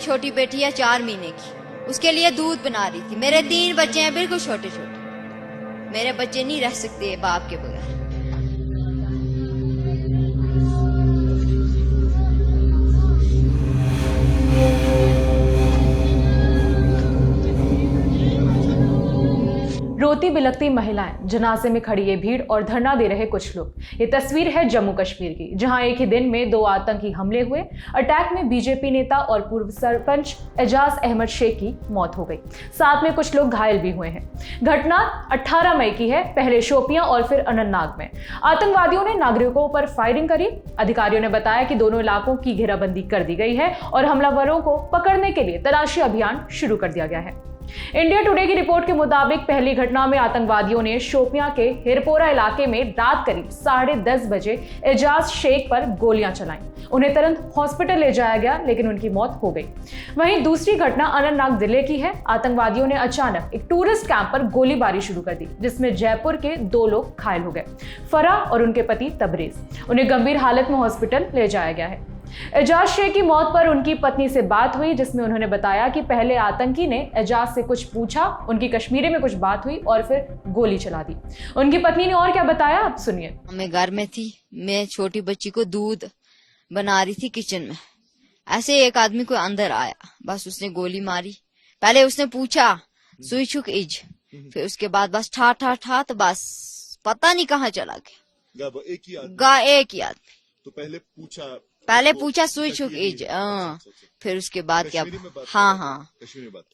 छोटी बेटी है 4 महीने की, उसके लिए दूध बना रही थी। मेरे 3 बच्चे हैं बिल्कुल छोटे छोटे, मेरे बच्चे नहीं रह सकते बाप के बगैर। रोती बिलखती महिलाएं, जनाजे में खड़ी ये भीड़ और धरना दे रहे कुछ लोग। ये तस्वीर है जम्मू कश्मीर की, जहां एक ही दिन में 2 आतंकी हमले हुए। अटैक में बीजेपी नेता और पूर्व सरपंच एजाज अहमद शेख की मौत हो गई, साथ में कुछ लोग घायल भी हुए हैं। घटना 18 मई की है, पहले शोपियां और फिर अनंतनाग में आतंकवादियों ने नागरिकों पर फायरिंग करी। अधिकारियों ने बताया कि दोनों इलाकों की घेराबंदी कर दी गई है और हमलावरों को पकड़ने के लिए तलाशी अभियान शुरू कर दिया गया है। इंडिया टुडे की रिपोर्ट के मुताबिक पहली घटना में आतंकवादियों ने शोपियां के हिरपोरा इलाके में रात करीब 10:30 बजे एजाज शेख पर गोलियां चलाईं। उन्हें तुरंत हॉस्पिटल ले जाया गया, लेकिन उनकी मौत हो गई। वहीं दूसरी घटना अनंतनाग जिले की है। आतंकवादियों ने अचानक एक टूरिस्ट कैंप पर गोलीबारी शुरू कर दी, जिसमें जयपुर के 2 लोग घायल हो गए, फराह और उनके पति तबरेज। उन्हें गंभीर हालत में हॉस्पिटल ले जाया गया है। एजाज शेख की मौत पर उनकी पत्नी से बात हुई, जिसमें उन्होंने बताया कि पहले आतंकी ने एजाज से कुछ पूछा, उनकी कश्मीरी में कुछ बात हुई और फिर गोली चला दी। उनकी पत्नी ने और क्या बताया, आप सुनिए। मैं घर में थी, मैं छोटी बच्ची को दूध बना रही थी किचन में। ऐसे एक आदमी को अंदर आया, बस उसने गोली मारी। पहले उसने पूछा सुई छुक इज, फिर उसके बाद बस ठा ठा ठा, तो बस पता नहीं कहाँ चला गया। एक ही आदमी। तो पहले पूछा सुई छुक इज, फिर उसके बाद क्या? हाँ,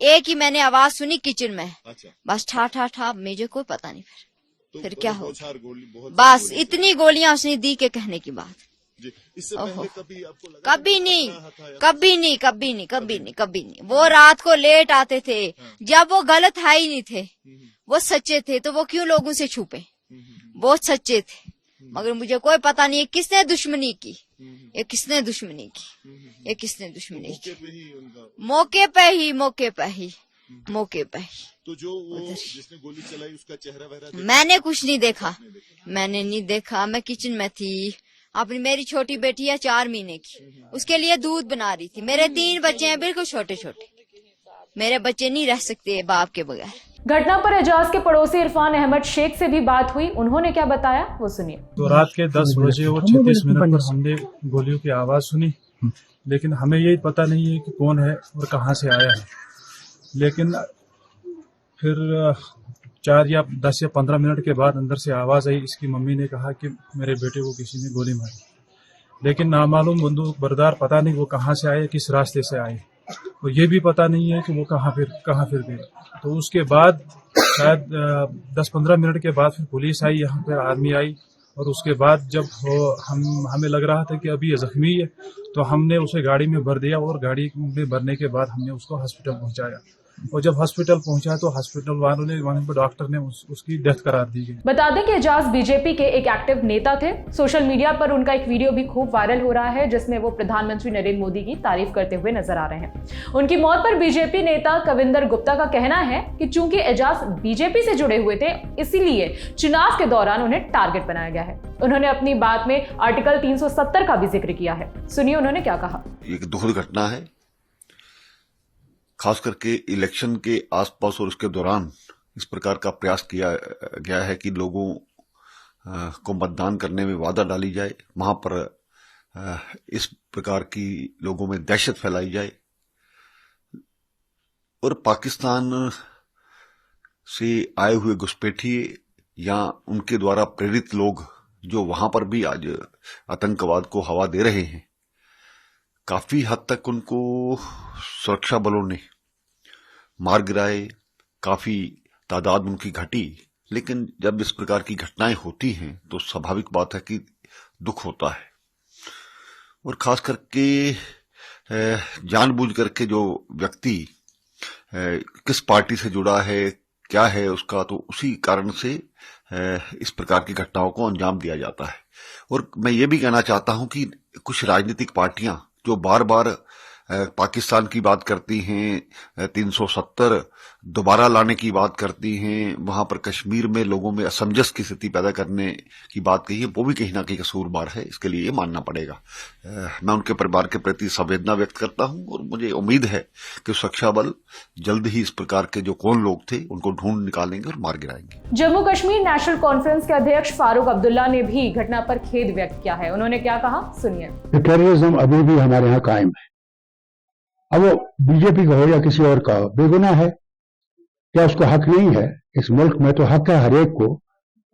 एक ही मैंने आवाज सुनी किचन में, बस ठा ठा ठा, मुझे कोई पता नहीं फिर क्या हो। बस इतनी गोलियां उसने दी के कहने की बात। कभी नहीं। वो रात को लेट आते थे, जब वो गलत है ही नहीं थे, वो सच्चे थे, तो वो क्यों लोगों से छुपे? वो सच्चे थे, मगर मुझे कोई पता नहीं है किसने दुश्मनी की, ये किसने दुश्मनी की। मौके पे ही। तो जो वो जिसने गोली चलाई उसका चेहरा वगैरह मैंने कुछ नहीं देखा, मैं किचन में थी। मेरी छोटी बेटी है 4 महीने की, उसके लिए दूध बना रही थी। मेरे 3 बच्चे हैं बिल्कुल छोटे छोटे, मेरे बच्चे नहीं रह सकते बाप के बगैर। घटना पर एजाज के पड़ोसी इरफान अहमद शेख से भी बात हुई, उन्होंने क्या बताया वो सुनिए। तो रात के 10 बजे और 36 मिनट पर हमने गोलियों की आवाज सुनी, लेकिन हमें यही पता नहीं है कि कौन है और कहां से आया है। लेकिन फिर 10 या 15 मिनट के बाद अंदर से आवाज आई। इसकी मम्मी ने कहा कि मेरे बेटे को किसी ने गोली मारी, लेकिन नामालूम बंदूक बरदार, पता नहीं वो कहां से आए, किस रास्ते से आए, और ये भी पता नहीं है कि वो कहां फिर गए। तो उसके बाद शायद 10-15 मिनट के बाद फिर पुलिस आई, यहाँ पर आर्मी आई, और उसके बाद जब हमें लग रहा था कि अभी ये जख्मी है, तो हमने उसे गाड़ी में भर दिया, और गाड़ी में भरने के बाद हमने उसको हॉस्पिटल पहुंचाया। और जब हॉस्पिटल पहुंचा तो हॉस्पिटल वालों ने, डॉक्टर ने उसकी डेथ करार दी गई। बता दें कि एजाज बीजेपी के एक एक्टिव नेता थे। सोशल मीडिया पर उनका एक वीडियो भी खूब वायरल हो रहा है, जिसमें वो प्रधानमंत्री नरेंद्र मोदी की तारीफ करते हुए नजर आ रहे हैं। उनकी मौत पर बीजेपी नेता कविंदर गुप्ता का कहना है कि चूंकि एजाज बीजेपी से जुड़े हुए थे, इसीलिए चुनाव के दौरान उन्हें टारगेट बनाया गया है। उन्होंने अपनी बात में आर्टिकल 370 का भी जिक्र किया है, सुनिए उन्होंने क्या कहा। एक दुखद घटना है, खास करके इलेक्शन के आसपास और उसके दौरान इस प्रकार का प्रयास किया गया है कि लोगों को मतदान करने में बाधा डाली जाए, वहां पर इस प्रकार की लोगों में दहशत फैलाई जाए, और पाकिस्तान से आए हुए घुसपैठिए या उनके द्वारा प्रेरित लोग जो वहां पर भी आज आतंकवाद को हवा दे रहे हैं, काफी हद तक उनको सुरक्षा बलों ने मार गिराए, काफी तादाद उनकी घटी। लेकिन जब इस प्रकार की घटनाएं होती हैं तो स्वाभाविक बात है कि दुख होता है, और खास करके जानबूझ करके जो व्यक्ति किस पार्टी से जुड़ा है, क्या है उसका, तो उसी कारण से इस प्रकार की घटनाओं को अंजाम दिया जाता है। और मैं ये भी कहना चाहता हूं कि कुछ राजनीतिक पार्टियां जो बार बार पाकिस्तान की बात करती हैं, 370 दोबारा लाने की बात करती हैं, वहां पर कश्मीर में लोगों में असमंजस की स्थिति पैदा करने की बात कही है, वो भी कहीं ना कहीं कसूरवार है। इसके लिए ये मानना पड़ेगा। मैं उनके परिवार के प्रति संवेदना व्यक्त करता हूं और मुझे उम्मीद है कि सुरक्षा बल जल्द ही इस प्रकार के जो कौन लोग थे उनको ढूंढ निकालेंगे और मार गिराएंगे। जम्मू कश्मीर नेशनल कॉन्फ्रेंस के अध्यक्ष फारूक अब्दुल्ला ने भी घटना पर खेद व्यक्त किया है। उन्होंने क्या कहा, सुनिए। टेररिज्म अभी भी हमारे यहाँ कायम है। अब वो बीजेपी का हो या किसी और का हो, बेगुनाह है। क्या उसको हक नहीं है? इस मुल्क में तो हक है हर एक को,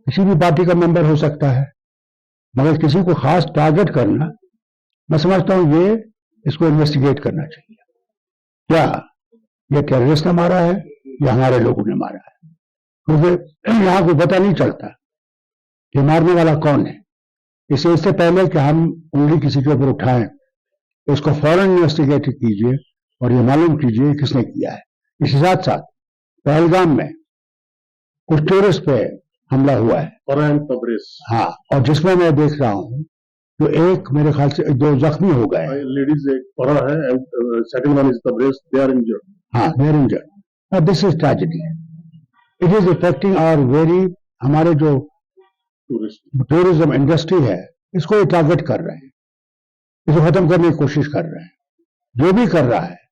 किसी भी पार्टी का मेंबर हो सकता है, मगर किसी को खास टारगेट करना, मैं समझता हूं ये इसको इन्वेस्टिगेट करना चाहिए। क्या ये टेररिस्ट ने मारा है या हमारे लोगों ने मारा है? क्योंकि यहां को पता नहीं चलता कि मारने वाला कौन है। इससे पहले कि हम उंगली किसी के ऊपर उठाएं, इसको फौरन इन्वेस्टिगेट कीजिए और ये मालूम कीजिए किसने किया है। इसके साथ साथ पहलगाम में कुछ टूरिस्ट पे हमला हुआ है, हाँ, और जिसमें मैं देख रहा हूं तो एक मेरे ख्याल से 2 जख्मी हो गए, लेडीज एक पड़ा है and second one is Tabrez, they are injured. हाँ, they are injured. This is tragedy. It is effecting our very, हमारे जो टूरिज्म इंडस्ट्री है, इसको टारगेट कर रहे हैं, इसको खत्म करने की कोशिश कर रहे हैं। जो भी कर रहा है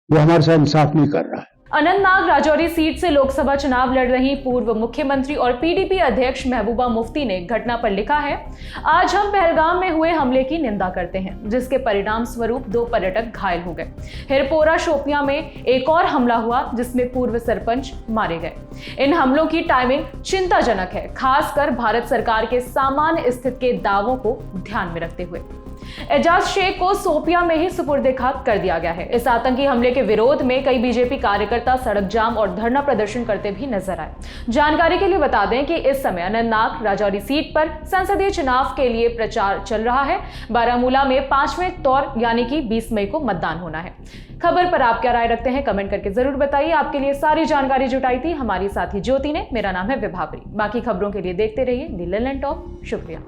वो हमारे साथ इंसाफ नहीं कर रहा है। अनंतनाग राजौरी सीट से लोकसभा चुनाव लड़ रही पूर्व मुख्यमंत्री और पीडीपी अध्यक्ष महबूबा मुफ्ती ने घटना पर लिखा है, आज हम पहलगाम में हुए हमले की निंदा करते हैं, जिसके परिणाम स्वरूप 2 पर्यटक घायल हो गए। हिरपोरा शोपियां में एक और हमला हुआ जिसमें पूर्व सरपंच मारे गए। इन हमलों की टाइमिंग चिंताजनक है, खासकर भारत सरकार के सामान्य स्थिति के दावों को ध्यान में रखते हुए। एजाज शेख को सोपिया में ही सुपुर्दे खाक कर दिया गया है। इस आतंकी हमले के विरोध में कई बीजेपी कार्यकर्ता सड़क जाम और धरना प्रदर्शन करते भी नजर आए। जानकारी के लिए बता दें कि इस समय अनंतनाग राजौरी सीट पर संसदीय चुनाव के लिए प्रचार चल रहा है। बारामूला में 5वें दौर यानी कि 20 मई को मतदान होना है। खबर पर आप क्या राय रखते हैं, कमेंट करके जरूर बताइए। आपके लिए सारी जानकारी जुटाई थी हमारी साथी ज्योति ने। मेरा नाम है विभावरी। बाकी खबरों के लिए देखते रहिए द लैंड टॉप। शुक्रिया।